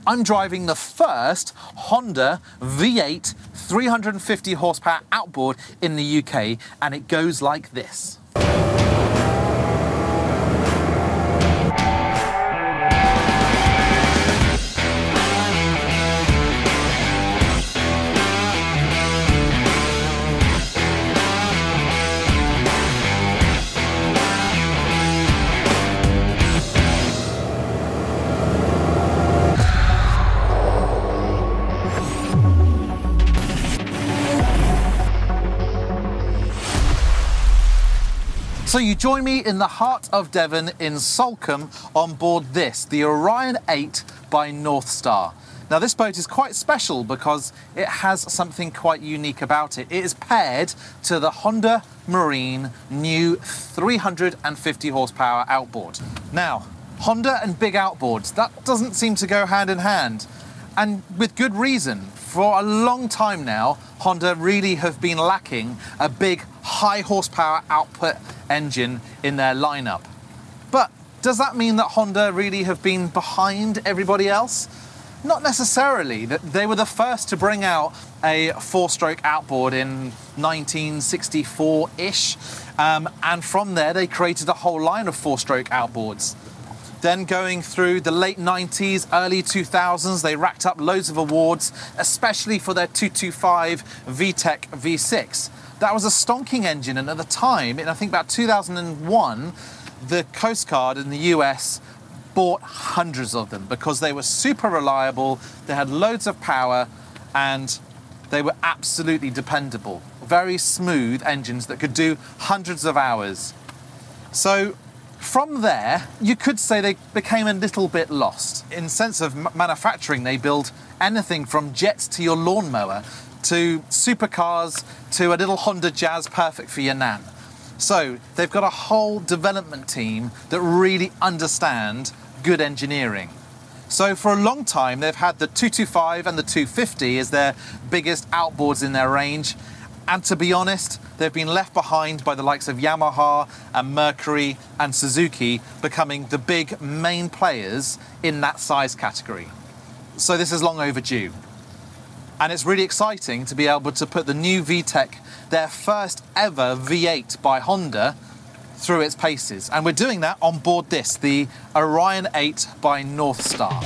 I'm driving the first Honda V8 350 horsepower outboard in the UK, and it goes like this. So you join me in the heart of Devon in Salcombe on board this, the Orion 8 by Northstar. Now this boat is quite special because it has something quite unique about it. It is paired to the Honda Marine new 350 horsepower outboard. Now, Honda and big outboards, that doesn't seem to go hand in hand. And with good reason. For a long time now, Honda really have been lacking a big high horsepower output engine in their lineup. But does that mean that Honda really have been behind everybody else? Not necessarily. They were the first to bring out a four-stroke outboard in 1964-ish, and from there they created a whole line of four-stroke outboards. Then going through the late 90s, early 2000s, they racked up loads of awards, especially for their 225 VTEC V6. That was a stonking engine, and at the time, in I think about 2001, the Coast Guard in the US bought hundreds of them because they were super reliable, they had loads of power, and they were absolutely dependable. Very smooth engines that could do hundreds of hours. So from there, you could say they became a little bit lost. In sense of manufacturing, they build anything from jets to your lawnmower, to supercars, to a little Honda Jazz perfect for your nan. So they've got a whole development team that really understand good engineering. So for a long time, they've had the 225 and the 250 as their biggest outboards in their range. And to be honest, they've been left behind by the likes of Yamaha and Mercury and Suzuki becoming the big main players in that size category. So this is long overdue. And it's really exciting to be able to put the new VTEC, their first ever V8 by Honda, through its paces. And we're doing that on board this, the Orion 8 by Northstar.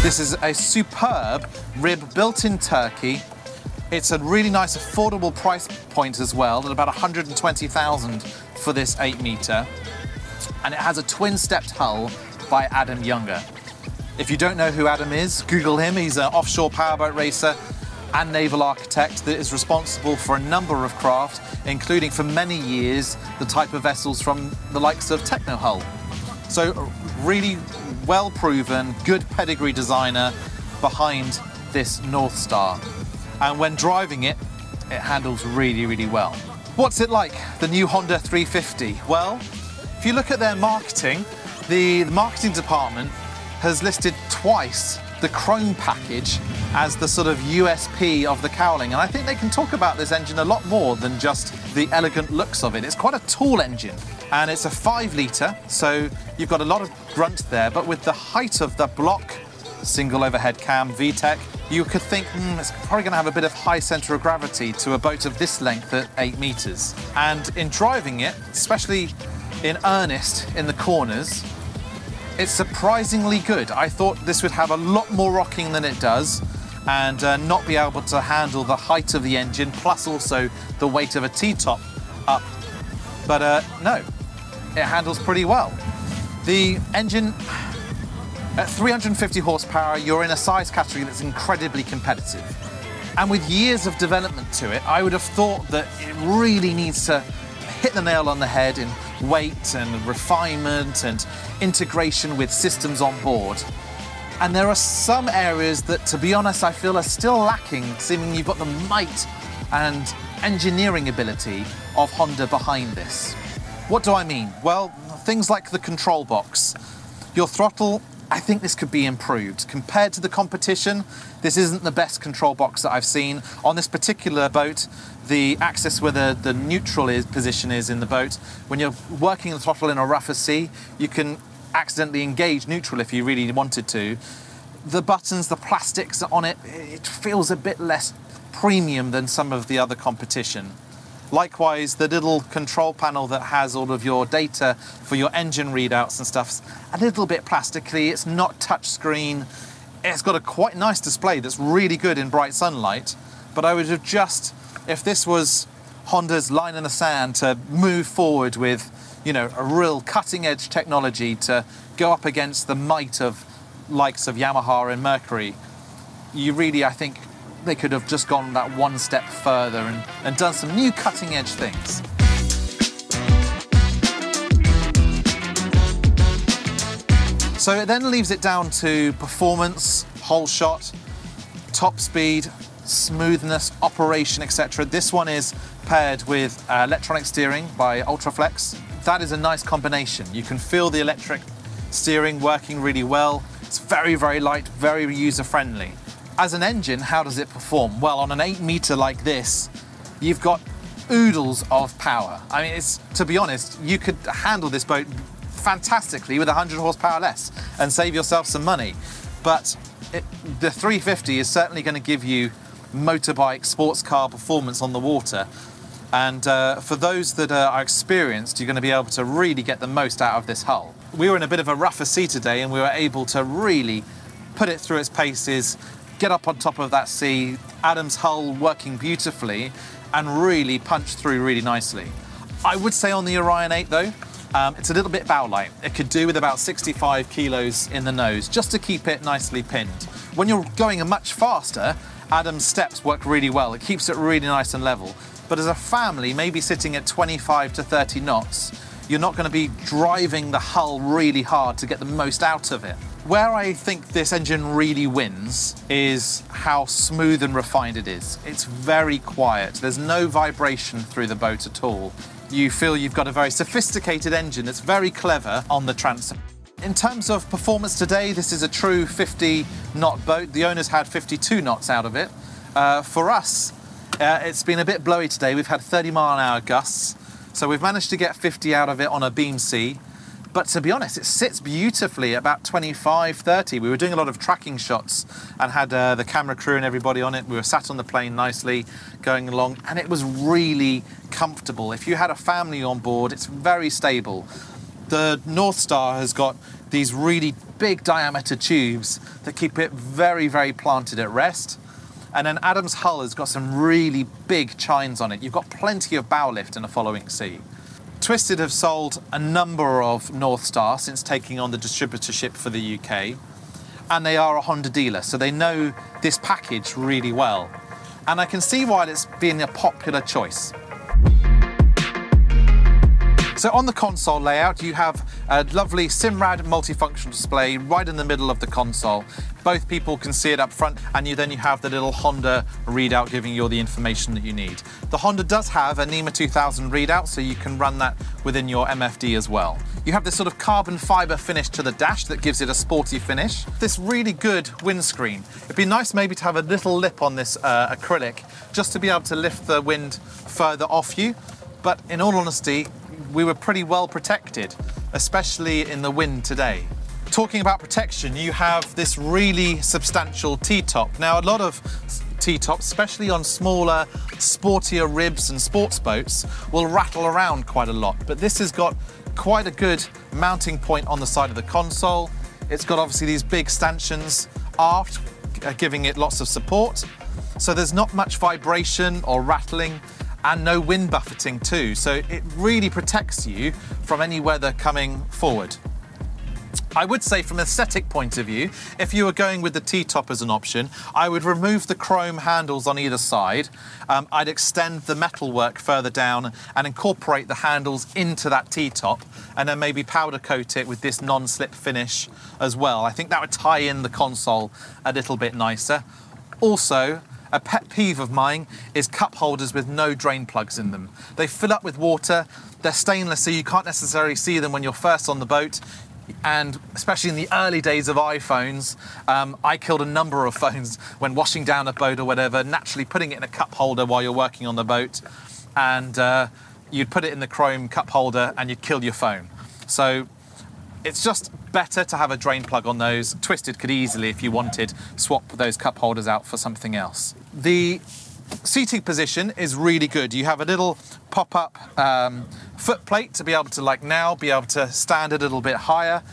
This is a superb rib built in Turkey. It's a really nice affordable price point as well, at about 120,000 for this 8 metre. And it has a twin-stepped hull by Adam Younger. If you don't know who Adam is, Google him. He's an offshore powerboat racer and naval architect that is responsible for a number of craft, including for many years the type of vessels from the likes of Techno Hull. So really well-proven, good pedigree designer behind this Northstar. And when driving it, it handles really, really well. What's it like, the new Honda 350? Well, if you look at their marketing, the marketing department has listed twice the chrome package as the sort of USP of the cowling. And I think they can talk about this engine a lot more than just the elegant looks of it. It's quite a tall engine. And it's a 5 litre, so you've got a lot of grunt there, but with the height of the block, single overhead cam VTEC, you could think, it's probably going to have a bit of high centre of gravity to a boat of this length at 8 metres. And in driving it, especially in earnest in the corners, it's surprisingly good. I thought this would have a lot more rocking than it does, and not be able to handle the height of the engine, plus also the weight of a T-top up. But no, it handles pretty well. The engine, at 350 horsepower, you're in a size category that's incredibly competitive. And with years of development to it, I would have thought that it really needs to hit the nail on the head in weight and refinement and integration with systems on board. And there are some areas that, to be honest, I feel are still lacking, seeming you've got the might and engineering ability of Honda behind this. What do I mean? Well, things like the control box. Your throttle I think this could be improved. Compared to the competition, this isn't the best control box that I've seen. On this particular boat, the axis where the neutral position is in the boat, when you're working the throttle in a rougher sea, you can accidentally engage neutral if you really wanted to. The buttons, the plastics on it, it feels a bit less premium than some of the other competition. Likewise, the little control panel that has all of your data for your engine readouts and stuff's a little bit plasticky. It's not touchscreen. It's got a quite nice display that's really good in bright sunlight, but I would have just, if this was Honda's line in the sand to move forward with, you know, a real cutting edge technology to go up against the might of likes of Yamaha and Mercury, you really, I think, they could have just gone that one step further and done some new cutting edge things. So it then leaves it down to performance, whole shot, top speed, smoothness, operation, etc. This one is paired with electronic steering by Ultraflex. That is a nice combination. You can feel the electric steering working really well. It's very, very light, very user-friendly. As an engine, how does it perform? Well, on an 8 meter like this, you've got oodles of power. I mean, to be honest, you could handle this boat fantastically with 100 horsepower less and save yourself some money. But the 350 is certainly going to give you motorbike, sports car performance on the water. And for those that are experienced, you're going to be able to really get the most out of this hull. We were in a bit of a rougher sea today and we were able to really put it through its paces, get up on top of that sea, Adam's hull working beautifully, and really punch through really nicely. I would say on the Orion 8 though, it's a little bit bow light. It could do with about 65 kilos in the nose, just to keep it nicely pinned. When you're going much faster, Adam's steps work really well. It keeps it really nice and level. But as a family, maybe sitting at 25 to 30 knots, you're not going to be driving the hull really hard to get the most out of it. Where I think this engine really wins is how smooth and refined it is. It's very quiet. There's no vibration through the boat at all. You feel you've got a very sophisticated engine that's very clever on the transom. In terms of performance today, this is a true 50-knot boat. The owners had 52 knots out of it. For us, it's been a bit blowy today. We've had 30-mile-an-hour gusts, so we've managed to get 50 out of it on a beam sea. But to be honest, it sits beautifully at about 25, 30. We were doing a lot of tracking shots and had the camera crew and everybody on it. We were sat on the plane nicely, going along, and it was really comfortable. If you had a family on board, it's very stable. The Northstar has got these really big diameter tubes that keep it very, very planted at rest. And then Adam's hull has got some really big chines on it. You've got plenty of bow lift in a following sea. Twisted have sold a number of Northstar since taking on the distributorship for the UK, and they are a Honda dealer, so they know this package really well. And I can see why it's been a popular choice. So on the console layout, you have a lovely Simrad multifunctional display right in the middle of the console. Both people can see it up front, and then you have the little Honda readout giving you all the information that you need. The Honda does have a NEMA 2000 readout, so you can run that within your MFD as well. You have this sort of carbon fiber finish to the dash that gives it a sporty finish. This really good windscreen. It'd be nice maybe to have a little lip on this acrylic, just to be able to lift the wind further off you. But in all honesty, we were pretty well protected, especially in the wind today. Talking about protection, you have this really substantial T-top. Now, a lot of T-tops, especially on smaller, sportier ribs and sports boats, will rattle around quite a lot. But this has got quite a good mounting point on the side of the console. It's got obviously these big stanchions aft, giving it lots of support. So there's not much vibration or rattling, and no wind buffeting too, so it really protects you from any weather coming forward. I would say from an aesthetic point of view, if you were going with the T-top as an option, I would remove the chrome handles on either side. I'd extend the metalwork further down and incorporate the handles into that T-top, and then maybe powder coat it with this non-slip finish as well. I think that would tie in the console a little bit nicer. Also, a pet peeve of mine is cup holders with no drain plugs in them. They fill up with water, they're stainless, so you can't necessarily see them when you're first on the boat. You And especially in the early days of iPhones, I killed a number of phones when washing down a boat or whatever, naturally putting it in a cup holder while you're working on the boat. And you'd put it in the chrome cup holder and you'd kill your phone. So it's just better to have a drain plug on those. Twisted could easily, if you wanted, swap those cup holders out for something else. The seating position is really good. You have a little pop-up foot plate to be able to, like now, be able to stand a little bit higher.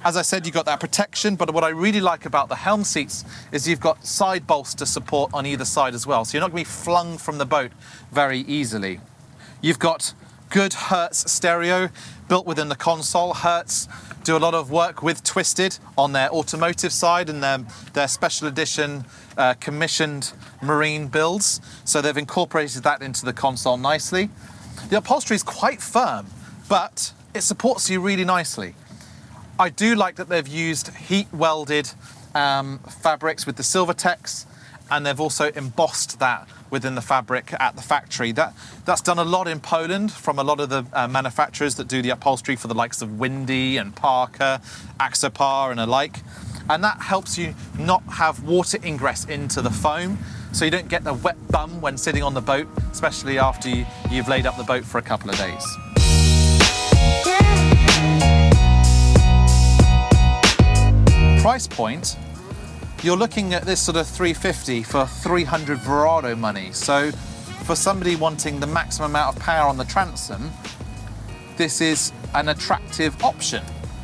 As I said, you've got that protection, but what I really like about the helm seats is you've got side bolster support on either side as well, so you're not going to be flung from the boat very easily. You've got good Hertz stereo built within the console. Hertz do a lot of work with Twisted on their automotive side and their special edition commissioned marine builds, so they've incorporated that into the console nicely. The upholstery is quite firm, but it supports you really nicely. I do like that they've used heat welded fabrics with the Silvertex, and they've also embossed that within the fabric at the factory. That's done a lot in Poland from a lot of the manufacturers that do the upholstery for the likes of Windy and Parker, Axopar and alike. And that helps you not have water ingress into the foam, so you don't get the wet bum when sitting on the boat, especially after you've laid up the boat for a couple of days. Price point, you're looking at this sort of 350 for 300 Verado money. So for somebody wanting the maximum amount of power on the transom, this is an attractive option.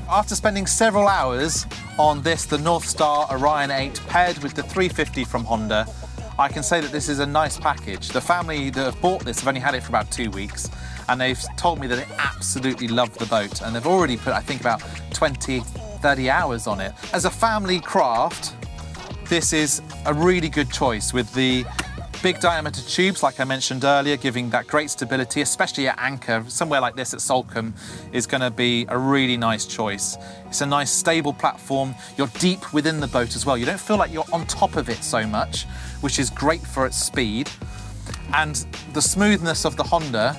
After spending several hours on this, the Northstar Orion 8 paired with the 350 from Honda, I can say that this is a nice package. The family that have bought this have only had it for about 2 weeks, and they've told me that they absolutely love the boat, and they've already put, I think, about 20-30 hours on it. As a family craft, this is a really good choice with the big diameter tubes, like I mentioned earlier, giving that great stability, especially at anchor. Somewhere like this at Salcombe is going to be a really nice choice. It's a nice stable platform. You're deep within the boat as well. You don't feel like you're on top of it so much, which is great for its speed. And the smoothness of the Honda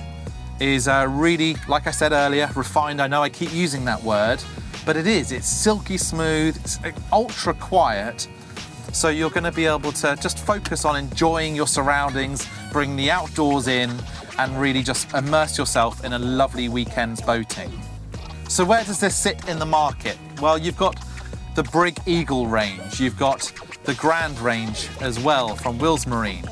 is really, like I said earlier, refined. I know I keep using that word, but it is. It's silky smooth, it's ultra quiet. So you're going to be able to just focus on enjoying your surroundings, bring the outdoors in, and really just immerse yourself in a lovely weekend's boating. So where does this sit in the market? Well, you've got the Brig Eagle range, you've got the Grand range as well from Wills Marine.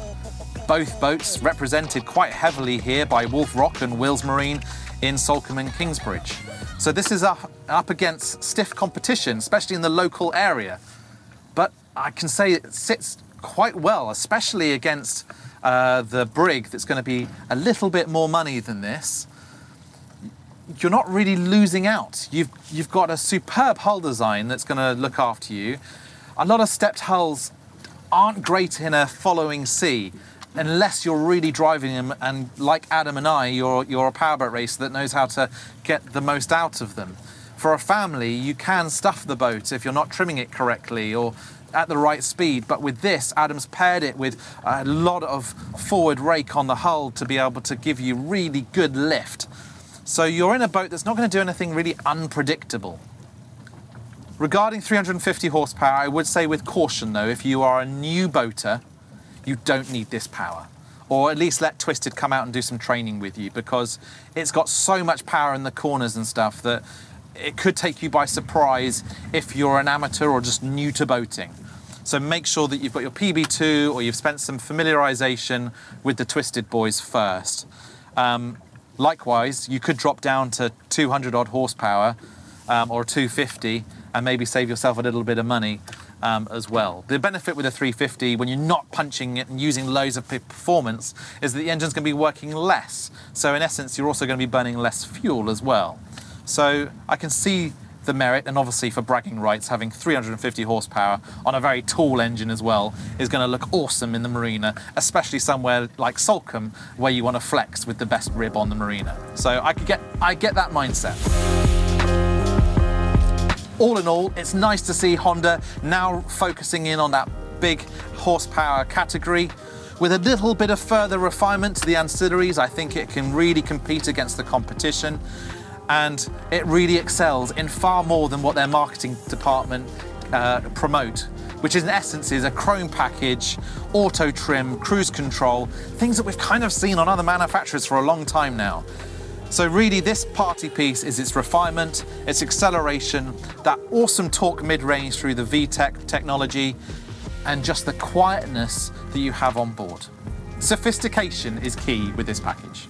Both boats represented quite heavily here by Wolf Rock and Wills Marine in Salcombe and Kingsbridge. So this is up against stiff competition, especially in the local area. But I can say it sits quite well, especially against the Brig that's going to be a little bit more money than this. You're not really losing out. You've got a superb hull design that's going to look after you. A lot of stepped hulls aren't great in a following sea unless you're really driving them, and like Adam and I, you're a powerboat racer that knows how to get the most out of them. For a family, you can stuff the boat if you're not trimming it correctly or at the right speed, but with this, Adam's paired it with a lot of forward rake on the hull to be able to give you really good lift. So you're in a boat that's not going to do anything really unpredictable. Regarding 350 horsepower, I would say with caution though, if you are a new boater, you don't need this power. Or at least let Twisted come out and do some training with you, because it's got so much power in the corners and stuff that it could take you by surprise if you're an amateur or just new to boating. So make sure that you've got your PB2 or you've spent some familiarization with the Twisted boys first. Likewise, you could drop down to 200 odd horsepower or 250 and maybe save yourself a little bit of money as well. The benefit with a 350 when you're not punching it and using loads of performance is that the engine's going to be working less. So in essence, you're also going to be burning less fuel as well. So I can see the merit, and obviously for bragging rights, having 350 horsepower on a very tall engine as well is going to look awesome in the marina, especially somewhere like Salcombe where you want to flex with the best rib on the marina. So I get that mindset. All in all, it's nice to see Honda now focusing in on that big horsepower category. With a little bit of further refinement to the ancillaries, I think it can really compete against the competition. and it really excels in far more than what their marketing department promote, which in essence is a chrome package, auto trim, cruise control, things that we've kind of seen on other manufacturers for a long time now. So really this party piece is its refinement, its acceleration, that awesome torque mid-range through the VTEC technology, and just the quietness that you have on board. Sophistication is key with this package.